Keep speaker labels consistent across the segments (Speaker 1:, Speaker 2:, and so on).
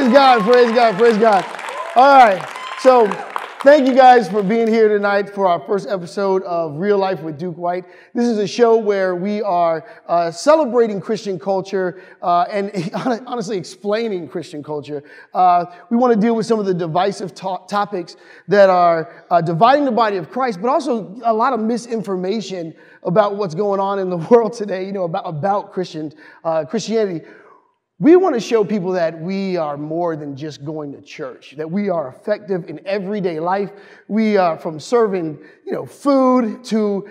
Speaker 1: Praise God, praise God, praise God. All right, so thank you guys for being here tonight for our first episode of Real Life with Duke White. This is a show where we are celebrating Christian culture and honestly explaining Christian culture. We want to deal with some of the divisive topics that are dividing the body of Christ, but also a lot of misinformation about what's going on in the world today, about Christianity. We want to show people that we are more than just going to church, that we are effective in everyday life. We are from serving, food to,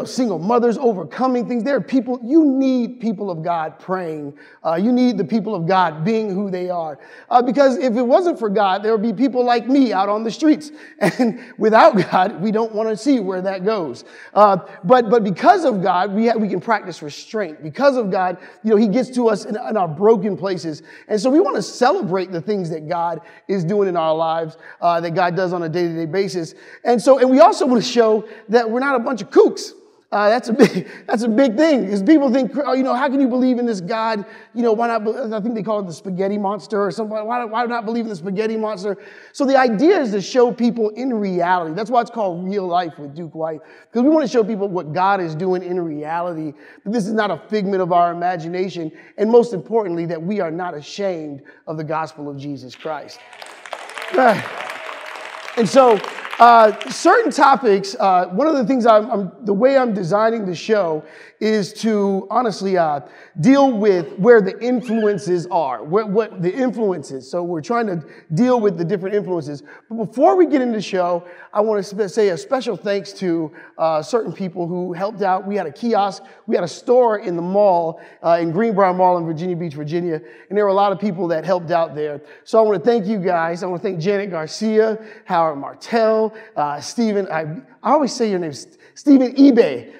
Speaker 1: single mothers overcoming things. There are people, you need people of God praying. You need the people of God being who they are. Because if it wasn't for God, there would be people like me out on the streets. And without God, we don't want to see where that goes. But because of God, we can practice restraint. Because of God, He gets to us in our broken places. And so we want to celebrate the things that God is doing in our lives, that God does on a day-to-day basis. And we also want to show that we're not a bunch of kooks. That's a big thing, because people think, how can you believe in this God? Why not? I think they call it the spaghetti monster or something. Why not believe in the spaghetti monster? So the idea is to show people in reality. That's why it's called Real Life with Duke White, because we want to show people what God is doing in reality. That this is not a figment of our imagination, and most importantly, that we are not ashamed of the gospel of Jesus Christ. And so, certain topics, one of the things the way I'm designing the show is to honestly deal with where the influences are, what the influences. So we're trying to deal with the different influences. But before we get into the show, I want to say a special thanks to certain people who helped out. We had a kiosk, we had a store in the mall, in Greenbrier Mall in Virginia Beach, Virginia, and there were a lot of people that helped out there. So I want to thank you guys. I want to thank Janet Garcia, Howard Martell, Stephen, I always say your name, Stephen eBay.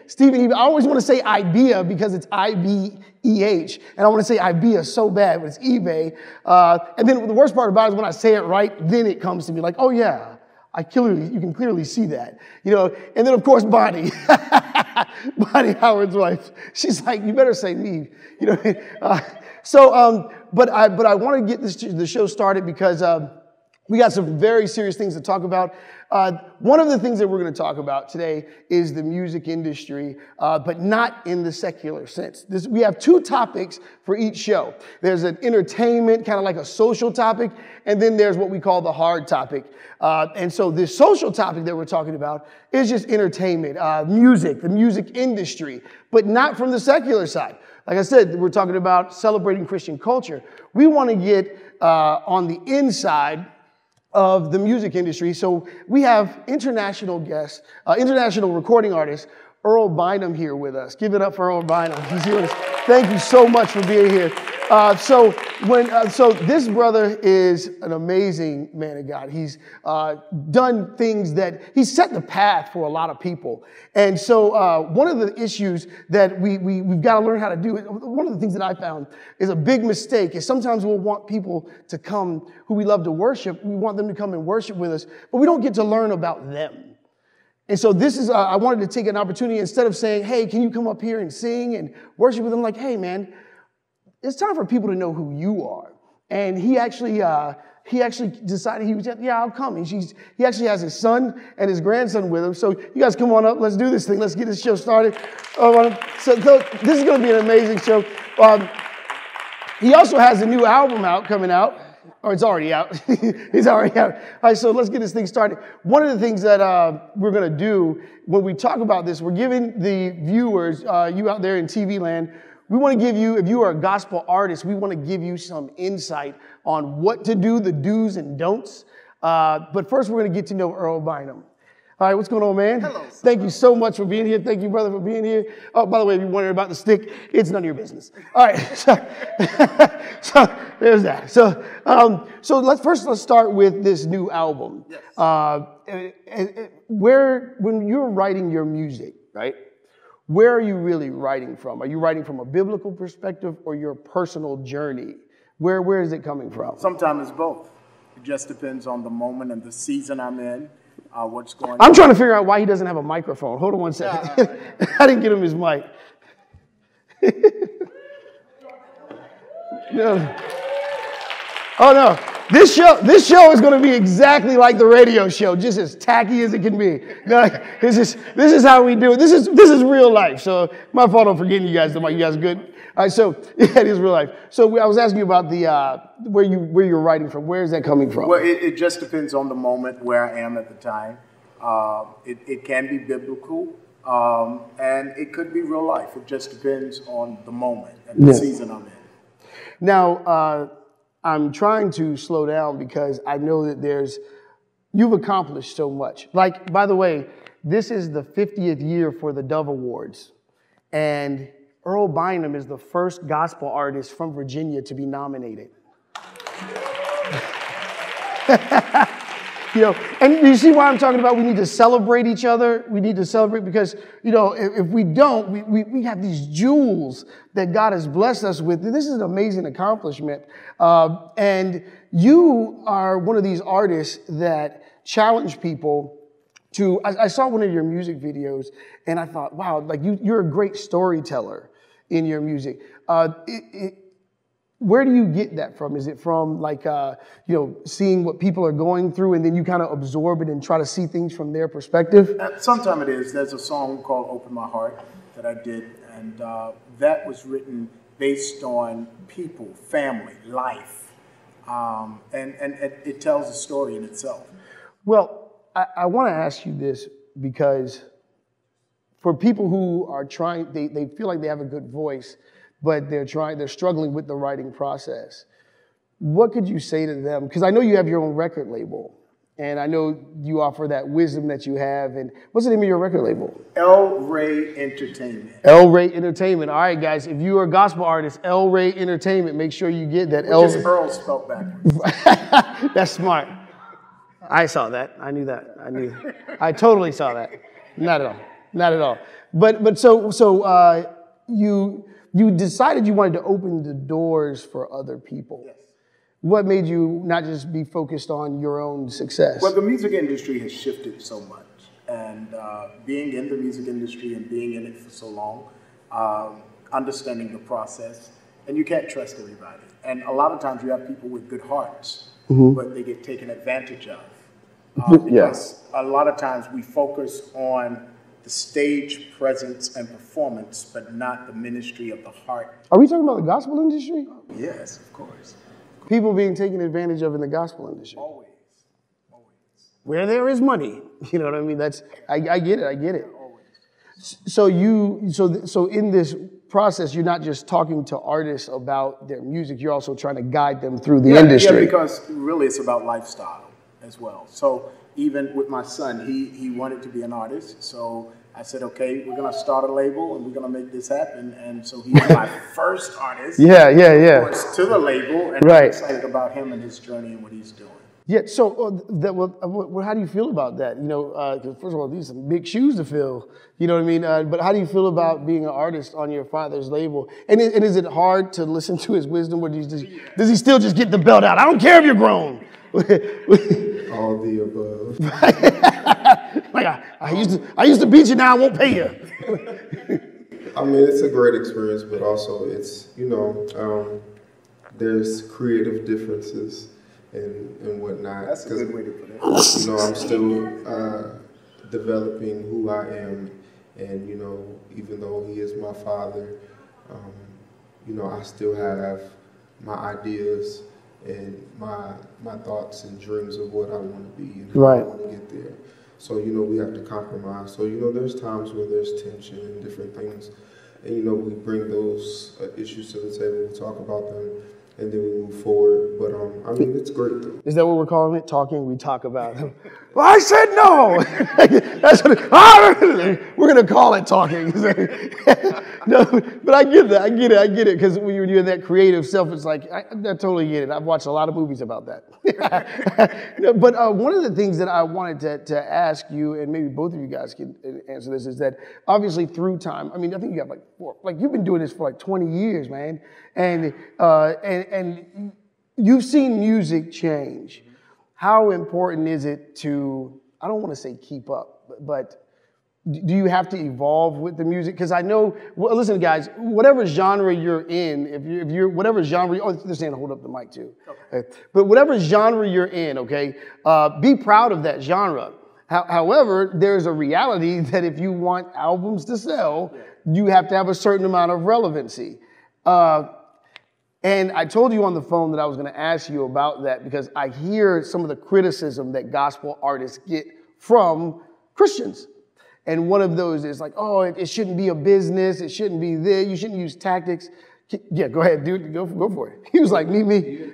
Speaker 1: I always want to say IBEA because it's IBEH, and I want to say IBEA so bad, but it's eBay. And then the worst part about it is when I say it right, then it comes to me like, oh yeah, you can clearly see that, And then of course Bonnie, Bonnie Howard's wife, she's like, you better say me, But I want to get the show started because we got some very serious things to talk about. One of the things that we're going to talk about today is the music industry, but not in the secular sense. We have two topics for each show. There's an entertainment, kind of like a social topic, and then there's what we call the hard topic. And so this social topic that we're talking about is just entertainment, music, the music industry, but not from the secular side. Like I said, we're talking about celebrating Christian culture. We want to get on the inside of the music industry. So we have international guests, international recording artist, Earl Bynum here with us. Give it up for Earl Bynum. He's here with us. Thank you so much for being here. So this brother is an amazing man of God. He's done things that he's set the path for a lot of people. And so one of the issues that we've got to learn how to do, one of the things that I found is a big mistake is sometimes we'll want people to come who we love to worship. We want them to come and worship with us, but we don't get to learn about them. And so this is, I wanted to take an opportunity, instead of saying, hey, can you come up here and sing and worship with them? Like, hey, man, it's time for people to know who you are. And he actually decided I'll come. And he actually has his son and his grandson with him. So you guys come on up. Let's do this thing. Let's get this show started. So this is going to be an amazing show. He also has a new album coming out. Or it's already out. It's already out. All right, so let's get this thing started. One of the things that we're going to do when we talk about this, we're giving the viewers, you out there in TV land, we want to give you, if you are a gospel artist, we want to give you some insight on what to do, the do's and don'ts. But first, we're going to get to know Earl Bynum. All right, what's going on, man?
Speaker 2: Hello.
Speaker 1: Thank you so much for being here. Thank you, brother, for being here. Oh, by the way, if you're wondering about the stick, it's none of your business. All right, so there's that. So let's start with this new album.
Speaker 2: Yes.
Speaker 1: When you're writing your music, right? Where are you really writing from? Are you writing from a biblical perspective or your personal journey? Where is it coming from?
Speaker 2: Sometimes it's both. It just depends on the moment and the season I'm in. What's going on.
Speaker 1: I'm trying to figure out why he doesn't have a microphone. Hold on one second. I didn't get him his mic. No. Oh no, this show is going to be exactly like the radio show, just as tacky as it can be. No, this is how we do it. This is real life. So my fault on forgetting you guys. You guys good? All right, so yeah, it is real life. So I was asking you about the where you're writing from. Where is that coming from?
Speaker 2: Well, it just depends on the moment where I am at the time. It can be biblical, and it could be real life. It just depends on the moment and the season I'm in.
Speaker 1: Now, I'm trying to slow down because I know that you've accomplished so much. Like, by the way, this is the 50th year for the Dove Awards. And Earl Bynum is the first gospel artist from Virginia to be nominated. And you see why I'm talking about we need to celebrate each other? We need to celebrate because, if we don't, we have these jewels that God has blessed us with. This is an amazing accomplishment. And you are one of these artists that challenge people to, I saw one of your music videos and I thought, wow, like you're a great storyteller in your music. Where do you get that from? Is it from seeing what people are going through and then you kind of absorb it and try to see things from their perspective?
Speaker 2: Sometimes it is. There's a song called Open My Heart that I did, and that was written based on people, family, life, and it tells a story in itself.
Speaker 1: Well, I want to ask you this because for people who are trying, they feel like they have a good voice, but they're struggling with the writing process. What could you say to them? Because I know you have your own record label, and I know you offer that wisdom that you have. And what's the name of your record label?
Speaker 2: El Rey Entertainment.
Speaker 1: El Rey Entertainment. All right, guys, if you are a gospel artist, El Rey Entertainment, make sure you get that.
Speaker 2: Which is Earl spelled backwards.
Speaker 1: That's smart. I saw that. I knew that. I totally saw that. Not at all. But so you decided you wanted to open the doors for other people.
Speaker 2: Yes.
Speaker 1: What made you not just be focused on your own success?
Speaker 2: Well, the music industry has shifted so much. And being in the music industry and being in it for so long, understanding the process, and you can't trust everybody. And a lot of times you have people with good hearts, but they get taken advantage of. Because a lot of times we focus on the stage presence and performance, but not the ministry of the heart.
Speaker 1: Are we talking about the gospel industry?
Speaker 2: Yes, of course.
Speaker 1: People being taken advantage of in the gospel industry.
Speaker 2: Always.
Speaker 1: Where there is money, you know what I mean? I get it.
Speaker 2: Always.
Speaker 1: So in this process, you're not just talking to artists about their music, you're also trying to guide them through the industry.
Speaker 2: Yeah, because really it's about lifestyle as well. So even with my son, he wanted to be an artist. So I said, okay, we're going to start a label and we're going to make this happen. And so he's my first artist.
Speaker 1: Yeah.
Speaker 2: Of course, to the label. And I'm excited about him and his journey and what he's doing.
Speaker 1: Yeah, so how do you feel about that? 'Cause first of all, these are some big shoes to fill. You know what I mean? But how do you feel about being an artist on your father's label? And is it hard to listen to his wisdom, or does he still just get the belt out? I don't care if you're grown.
Speaker 3: All the above.
Speaker 1: Like I used to beat you, now I won't pay you.
Speaker 3: I mean, it's a great experience, but also it's there's creative differences and whatnot.
Speaker 2: That's a good way to put it.
Speaker 3: I'm still developing who I am, and even though he is my father, I still have my ideas and my thoughts and dreams of what I want to be and how I want to get there. So we have to compromise. So there's times where there's tension and different things, and we bring those issues to the table, we talk about them, and then we move forward. But I mean, it's great though.
Speaker 1: Is that what we're calling it? Talking, we talk about it. Well, I said no. That's what we're going to call it talking. No, but I get that. I get it. Because when you're in that creative self, it's like, I totally get it. I've watched a lot of movies about that. But one of the things that I wanted to ask you, and maybe both of you guys can answer this, is that obviously through time, I mean, I think you have you've been doing this for 20 years, man. And you've seen music change. How important is it to, I don't want to say keep up, but do you have to evolve with the music? Because I know, well, listen, guys, whatever genre you're in, if you're whatever genre, oh, they're saying hold up the mic too. Okay. But whatever genre you're in, okay, be proud of that genre. However, there's a reality that if you want albums to sell, you have to have a certain amount of relevancy. And I told you on the phone that I was going to ask you about that because I hear some of the criticism that gospel artists get from Christians. And one of those is like, oh, it shouldn't be a business. It shouldn't be this. You shouldn't use tactics. Yeah, go ahead, dude. Go for it. He was like, me.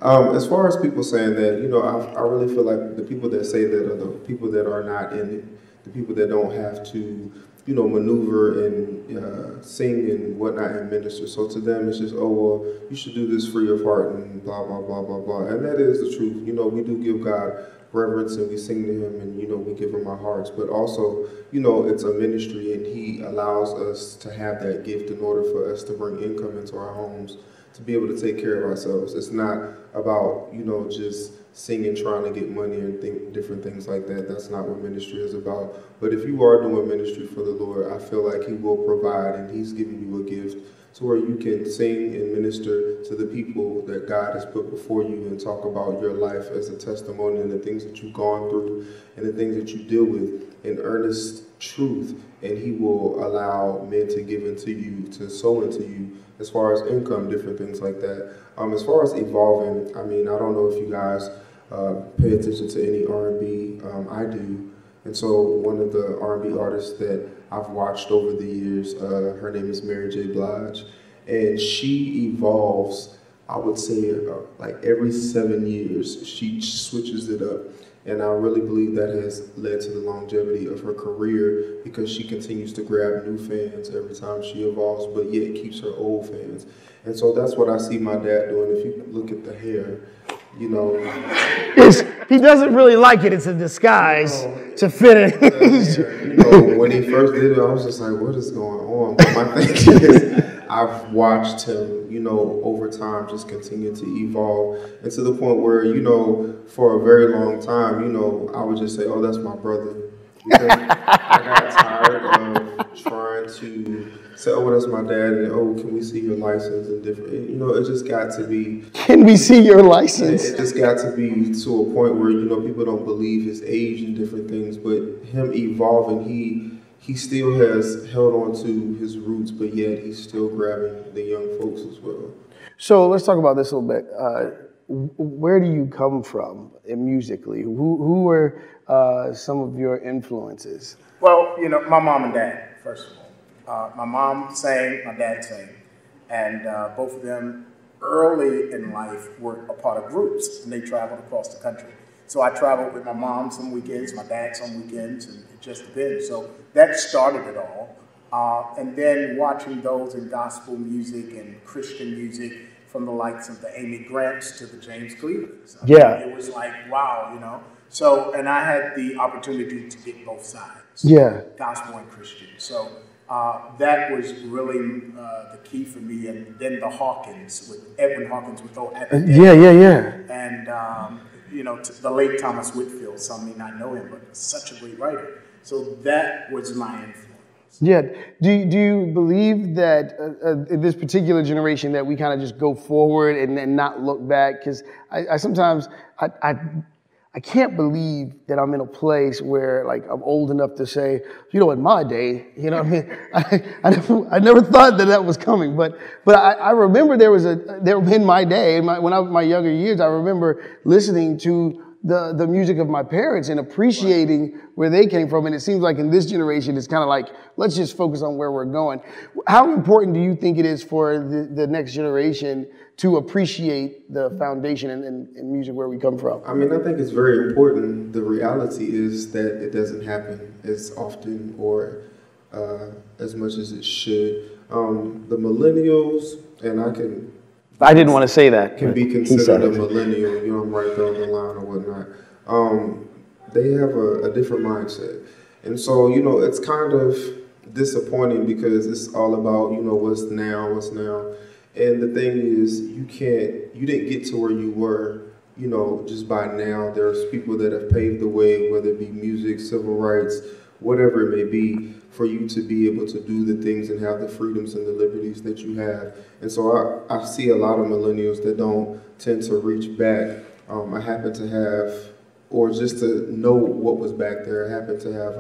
Speaker 3: As far as people saying that, I really feel like the people that say that are the people that are not in it, the people that don't have to, maneuver and sing and whatnot and minister. So to them, it's just, oh, well, you should do this free of heart and blah, blah, blah, blah, blah. And that is the truth. We do give God reverence and we sing to him and, we give him our hearts. But also, it's a ministry and he allows us to have that gift in order for us to bring income into our homes, to be able to take care of ourselves. It's not about, just singing, trying to get money and different things like that. That's not what ministry is about. But if you are doing ministry for the Lord, I feel like he will provide and he's giving you a gift to where you can sing and minister to the people that God has put before you and talk about your life as a testimony and the things that you've gone through and the things that you deal with in earnest truth. And he will allow men to give into you, to sow into you as far as income, different things like that. As far as evolving, I don't know if you guys pay attention to any R&B. I do. And so one of the R&B artists that I've watched over the years, her name is Mary J. Blige, and she evolves, I would say, like every 7 years, she switches it up. And I really believe that has led to the longevity of her career because she continues to grab new fans every time she evolves, but yet keeps her old fans. And so that's what I see my dad doing. If you look at the hair,
Speaker 1: he doesn't really like it. It's a disguise to fit
Speaker 3: in. When he first did it, I was just like, what is going on? But my thing is, I've watched him, over time just continue to evolve. And to the point where, for a very long time, I would just say, oh, that's my brother. Because I got tired of trying to say, oh, that's my dad, and oh, can we see your license and different. It just got to be.
Speaker 1: Can we see your license?
Speaker 3: It just got to be to a point where people don't believe his age and different things, but him evolving, he still has held on to his roots, but yet he's still grabbing the young folks as well.
Speaker 1: So let's talk about this a little bit. Where do you come from musically? Who were some of your influences?
Speaker 2: Well, my mom and dad, first of all. My mom sang, my dad sang. And both of them early in life were a part of groups, and they traveled across the country. So I traveled with my mom some weekends, my dad some weekends, and it just depends. So that started it all. And then watching those in gospel music and Christian music, from the likes of the Amy Grants to the James Clevelands. It was like, wow, So, and I had the opportunity to get both sides. Gospel and Christian. So that was really the key for me. And then the Hawkins, with Edwin Hawkins with old And, the late Thomas Whitfield, some may not know him, but such a great writer. So that was my influence.
Speaker 1: Yeah. Do you believe that in this particular generation that we kind of just go forward and not look back? Because I sometimes I can't believe that I'm in a place where like I'm old enough to say, in my day, I never thought that was coming. But I remember there in my day, in my younger years, I remember listening to the music of my parents and appreciating where they came from. And it seems like in this generation, it's kind of like, let's just focus on where we're going. How important do you think it is for the next generation to appreciate the foundation and music where we come from?
Speaker 3: I think it's very important. The reality is that it doesn't happen as often or as much as it should. The millennials, and I didn't want to say that. Can be considered a millennial, I'm right there on the line or whatnot. They have a different mindset. And so, it's kind of disappointing because it's all about, what's now. And the thing is, you didn't get to where you were, you know, just by now, there's people that have paved the way, whether it be music, civil rights, whatever it may be, for you to be able to do the things and have the freedoms and the liberties that you have. And so I see a lot of millennials that don't tend to reach back. I happen to have, or just to know what was back there, I happened to have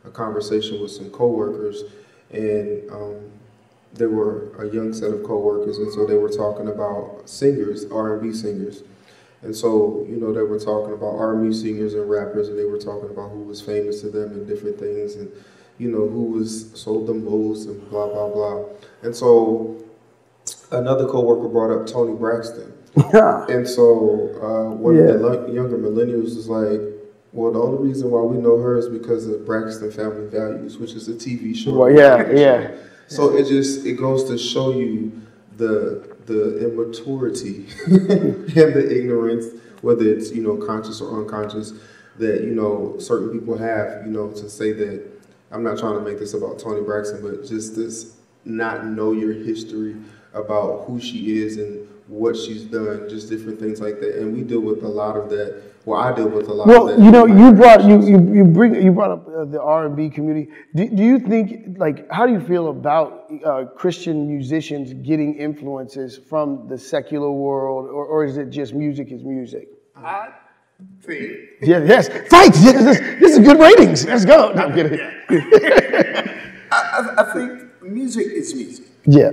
Speaker 3: a conversation with some coworkers, and there were a young set of coworkers, and so they were talking about singers, R&B singers. And so, you know, they were talking about R&B singers and rappers, and they were talking about who was famous to them and different things, and, you know, who was sold the most and blah, blah, blah. And so another coworker brought up Toni Braxton. And so one of the younger millennials was like, well, the only reason why we know her is because of Braxton Family Values, which is a TV show.
Speaker 1: Well, yeah.
Speaker 3: So it goes to show you the immaturity and the ignorance, whether it's, you know, conscious or unconscious, that, you know, certain people have, you know, to say that, I'm not trying to make this about Toni Braxton, but just this not know your history about who she is and what she's done, just different things like that. And we deal with a lot of that. Well, I deal with a lot of that.
Speaker 1: Well, you know, you brought up the R&B community. Do you think, like, how do you feel about Christian musicians getting influences from the secular world, or is it just music is music?
Speaker 2: I think.
Speaker 1: Yes. Fight! This is good ratings. Let's go. No, I'm kidding.
Speaker 2: I think music is music.
Speaker 1: Yeah.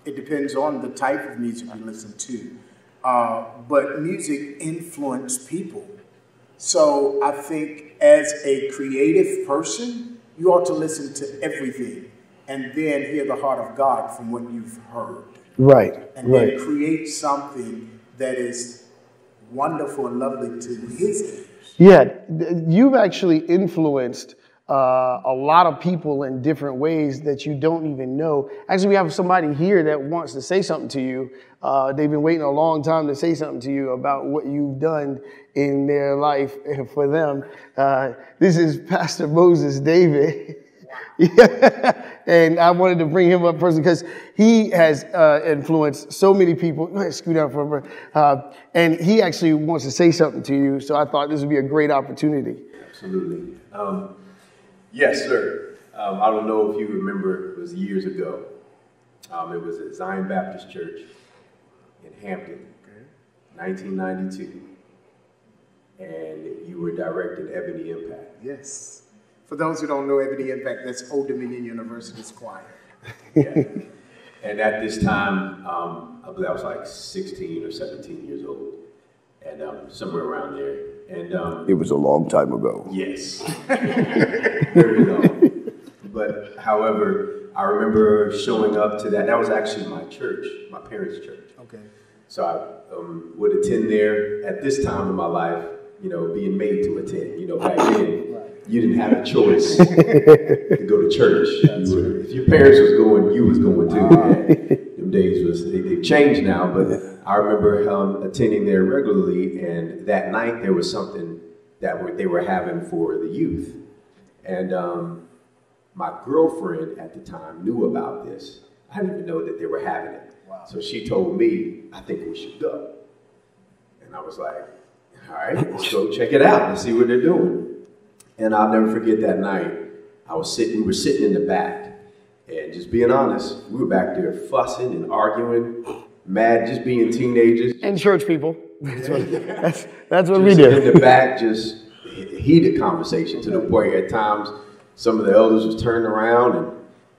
Speaker 2: It depends on the type of music you listen to. But music influences people. So I think as a creative person, you ought to listen to everything and then hear the heart of God from what you've heard.
Speaker 1: Right.
Speaker 2: And then create something that is wonderful and lovely to his ears.
Speaker 1: Yeah, you've actually influenced a lot of people in different ways that you don't even know. Actually, we have somebody here that wants to say something to you. They've been waiting a long time to say something to you about what you've done in their life for them. This is Pastor Moses David. And I wanted to bring him up first because he has influenced so many people. Go ahead, scoot down for a minute. And he actually wants to say something to you. So I thought this would be a great opportunity.
Speaker 4: Absolutely. Yes, sir. I don't know if you remember, it was years ago. It was at Zion Baptist Church in Hampton, 1992. And you were directing Ebony Impact.
Speaker 2: Yes. For those who don't know Ebony Impact, that's Old Dominion University's choir.
Speaker 4: Yeah. And at this time, I believe I was like 16 or 17 years old, and somewhere around there. And
Speaker 1: it was a long time ago.
Speaker 4: Yes, very long. But however, I remember showing up to that. That was actually my church, my parents' church.
Speaker 2: Okay.
Speaker 4: So I would attend there at this time in my life. You know, being made to attend. You know, back then, you didn't have a choice to go to church. If your parents was going, you was going too. Them days they've changed now, but I remember attending there regularly, and that night there was something that they were having for the youth. And my girlfriend at the time knew about this. I didn't even know that they were having it. Wow. So she told me, I think we should go. And I was like, all right, let's go check it out and see what they're doing. And I'll never forget that night. We were sitting in the back, and just being honest, we were back there fussing and arguing, mad, just being teenagers.
Speaker 1: And church people. That's what we do.
Speaker 4: In the back, just heated conversation to the point at times some of the elders was turning around, and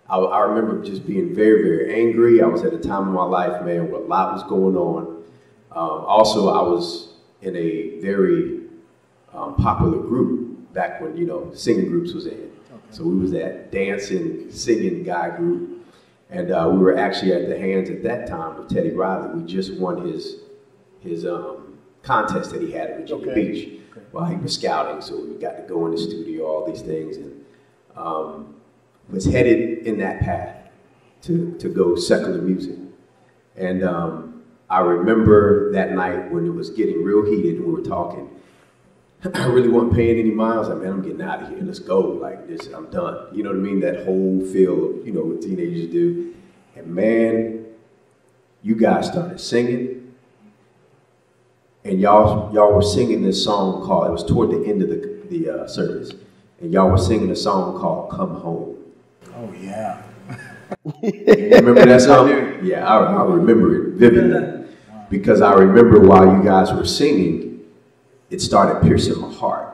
Speaker 4: I remember just being very, very angry. I was at a time in my life, man, where a lot was going on. Also, I was in a very popular group back when, you know, singing groups was in. Okay. So we was that dancing, singing guy group. And we were actually at the hands at that time of Teddy Riley. We just won his contest that he had at Virginia Beach while he was scouting. So we got to go in the studio, all these things, and was headed in that path to go secular music. And I remember that night when it was getting real heated and we were talking. I really wasn't paying any miles. I mean, I'm getting out of here. Let's go. Like this, I'm done. You know what I mean? That whole feel of, you know, what teenagers do. And man, you guys started singing. and y'all were singing this song called, it was toward the end of the service, and y'all were singing a song called Come Home.
Speaker 2: Oh, yeah.
Speaker 4: You remember that song? Yeah, I remember it vividly. Because I remember while you guys were singing, it started piercing my heart.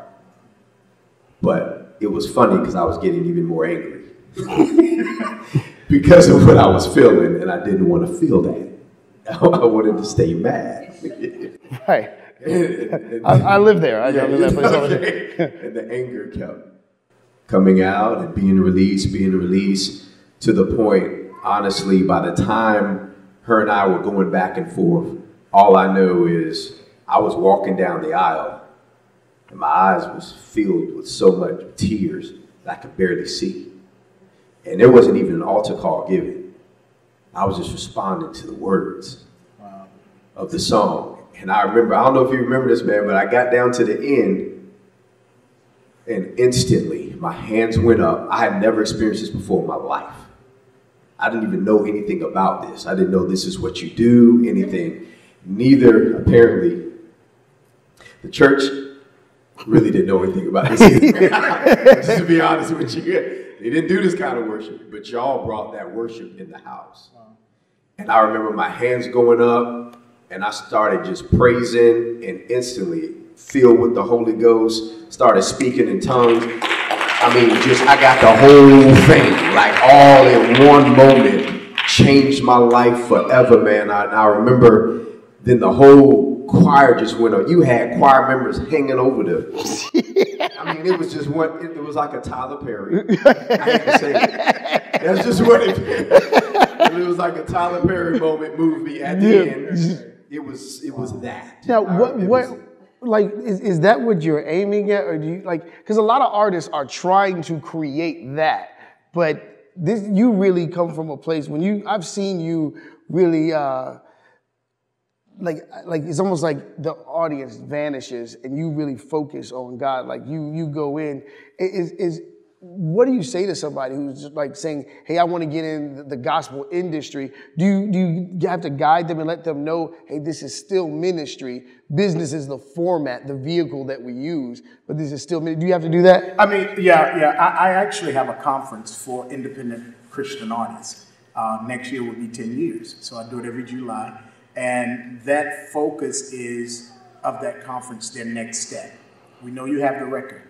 Speaker 4: But it was funny because I was getting even more angry. Because of what I was feeling, and I didn't want to feel that. I wanted to stay mad.
Speaker 1: Right. I live there. I live that place all the time.
Speaker 4: And the anger kept coming out and being released, to the point, honestly, by the time her and I were going back and forth, all I know is I was walking down the aisle and my eyes was filled with so much tears that I could barely see. And there wasn't even an altar call given. I was just responding to the words of the song. And I remember, I don't know if you remember this, man, but I got down to the end and instantly my hands went up. I had never experienced this before in my life. I didn't even know anything about this. I didn't know this is what you do, anything. Neither, apparently, the church really didn't know anything about this either. Just to be honest with you. They didn't do this kind of worship, but y'all brought that worship in the house. And I remember my hands going up, and I started just praising, and instantly filled with the Holy Ghost, started speaking in tongues. I mean, I got the whole thing, like all in one moment, changed my life forever, man. I remember then the whole choir just went up. You had choir members hanging over the, I mean, it was just it was like a Tyler Perry. I hate to say it. That's just what it was like a Tyler Perry moment movie at the end. It was that.
Speaker 1: Now, is that what you're aiming at, or do you because a lot of artists are trying to create that, but you really come from a place I've seen you really it's almost like the audience vanishes and you really focus on God. Like you go in. What do you say to somebody who's just saying, hey, I want to get in the gospel industry? Do you have to guide them and let them know, hey, this is still ministry. Business is the format, the vehicle that we use, but this is still ministry. Do you have to do that?
Speaker 2: I mean, yeah. I actually have a conference for independent Christian artists. Next year will be 10 years. So I do it every July. And that focus is of that conference, their next step. We know you have the record.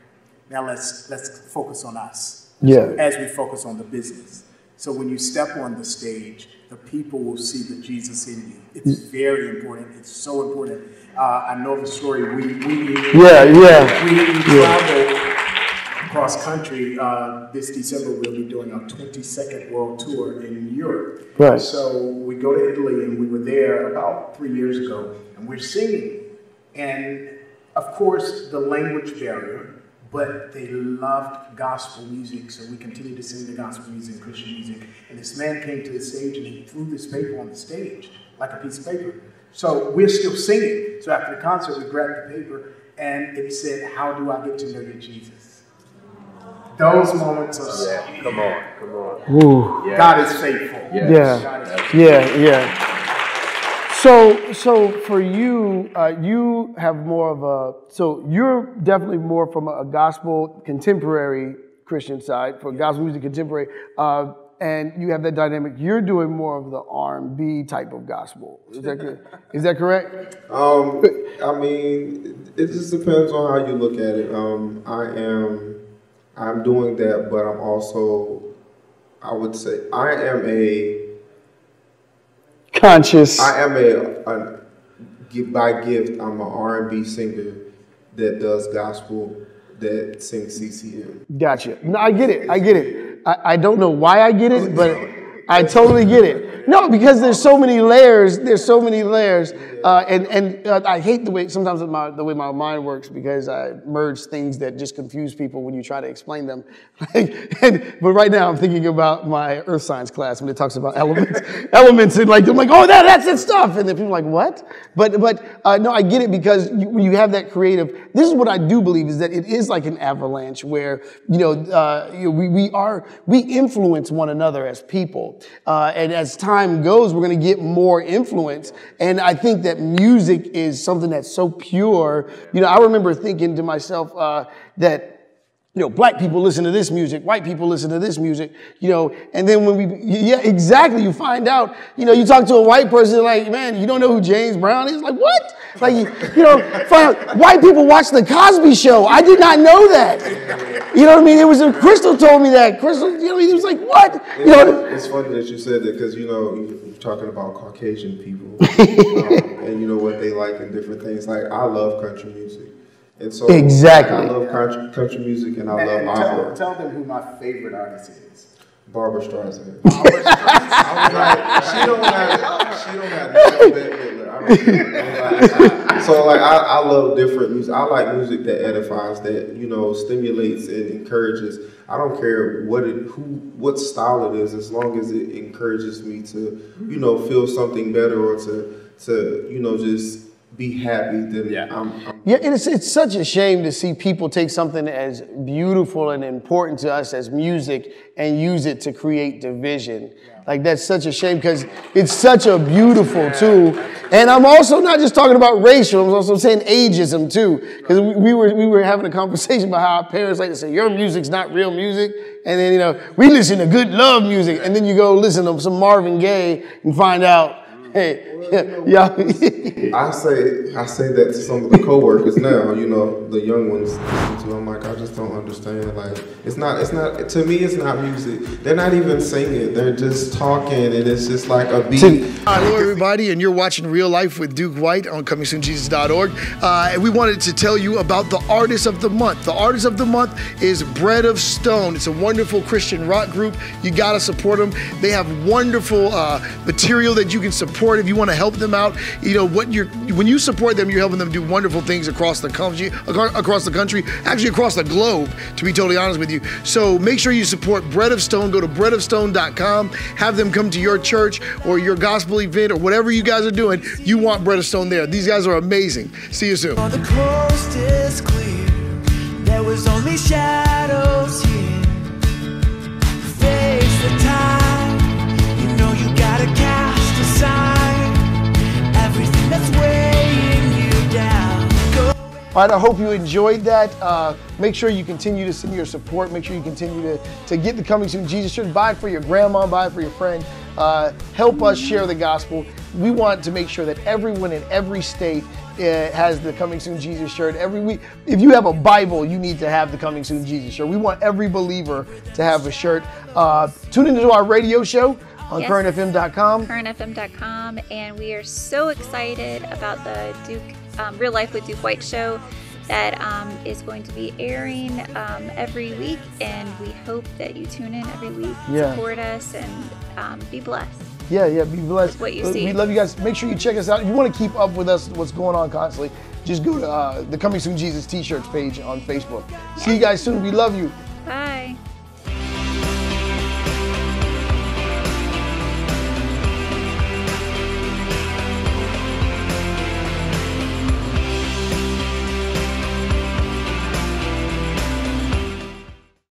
Speaker 2: Now let's focus on us.
Speaker 1: Yeah.
Speaker 2: As we focus on the business. So when you step on the stage, the people will see the Jesus in you. It's very important. It's so important. I know of a story. We travel across country. This December we'll be doing our 22nd world tour in Europe.
Speaker 1: Right.
Speaker 2: So we go to Italy, and we were there about 3 years ago, and we're singing. And of course, the language barrier. But they loved gospel music, so we continued to sing the gospel music, Christian music. And this man came to the stage and he threw this paper on the stage, like a piece of paper. So we're still singing. So after the concert, we grabbed the paper and it said, how do I get to know you, Jesus? Those moments are
Speaker 4: come on.
Speaker 1: Ooh.
Speaker 2: Yeah. God is faithful.
Speaker 1: Yes. Yeah. So for you, you have more of you're definitely more from a gospel contemporary Christian side, for gospel music contemporary, and you have that dynamic. You're doing more of the R&B type of gospel. Is that good? Is that correct?
Speaker 3: I mean, it just depends on how you look at it. I'm doing that, but I'm also, I would say, I am by gift, I'm an R&B singer that does gospel, that sings CCM.
Speaker 1: Gotcha. No, I get it. I don't know why I get it, but I totally get it. No, because there's so many layers. And I hate the way sometimes the way my mind works, because I merge things that just confuse people when you try to explain them. But right now I'm thinking about my earth science class when it talks about elements, and I'm like, oh, that's it stuff. And then people are like, what? But no, I get it, because when you have that creative, this is what I do believe, is that it is like an avalanche where we influence one another as people. people. And as time goes, we're going to get more influence. And I think that music is something that's so pure. You know, I remember thinking to myself that, you know, black people listen to this music, white people listen to this music, you know, and then when yeah, exactly, you find out, you know, you talk to a white person, like, man, you don't know who James Brown is? Like, what? Like, you know, find out, white people watch The Cosby Show. I did not know that. You know what I mean? It was, Crystal told me that. Crystal, you know, he was like, what? You know,
Speaker 3: it's funny that you said that because, you know, you're talking about Caucasian people and, you know, what they like and different things. Like, I love country music. And so
Speaker 1: exactly.
Speaker 3: I love country music and I love opera.
Speaker 2: Tell them who my favorite artist is.
Speaker 3: Barbara Streisand. I was like, she don't have no Bette Midler. So like I love different music. I like music that edifies, that, you know, stimulates and encourages. I don't care what style it is, as long as it encourages me to, you know, feel something better or to you know, just be happy. Then
Speaker 1: yeah, and it's such a shame to see people take something as beautiful and important to us as music and use it to create division. Like, that's such a shame because it's such a beautiful tool. And I'm also not just talking about racial, I'm also saying ageism too. Because we were having a conversation about how our parents like to say, your music's not real music. And then, you know, we listen to good love music. And then you go listen to some Marvin Gaye and find out, hey, yeah.
Speaker 3: I say that to some of the coworkers now, you know, the young ones. I'm like, I just don't understand. Like, it's not, to me, it's not music. They're not even singing. They're just talking, and it's just like a beat.
Speaker 1: Hello, everybody, and you're watching Real Life with Duke White on ComingSoonJesus.org. And we wanted to tell you about the Artist of the Month. The Artist of the Month is Bread of Stone. It's a wonderful Christian rock group. You got to support them. They have wonderful material that you can support if you want to help them out. You know, when you support them, you're helping them do wonderful things across the country, actually across the globe, to be totally honest with you. So make sure you support Bread of Stone. Go to breadofstone.com. Have them come to your church or your gospel event or whatever you guys are doing. You want Bread of Stone there. These guys are amazing. See you soon.
Speaker 5: The coast is clear. There was only shadows here. Face the time. You know you gotta cast aside everything that's weighing you down.
Speaker 1: All right, I hope you enjoyed that. Make sure you continue to send your support. Make sure you continue to get the Coming Soon Jesus shirt. Buy it for your grandma, buy it for your friend. Help us share the gospel. We want to make sure that everyone in every state has the Coming Soon Jesus shirt. Every week, if you have a Bible, you need to have the Coming Soon Jesus shirt. We want every believer to have a shirt. Tune into our radio show on currentfm.com.
Speaker 6: currentfm.com, and we are so excited about the Duke Real Life with Duke White show that is going to be airing every week, and we hope that you tune in every week, support us, and be blessed.
Speaker 1: Yeah, be blessed.
Speaker 6: With what you see.
Speaker 1: We love you guys. Make sure you check us out. If you want to keep up with us, what's going on constantly, just go to the Coming Soon Jesus t-shirts page on Facebook. See you guys soon. We love you.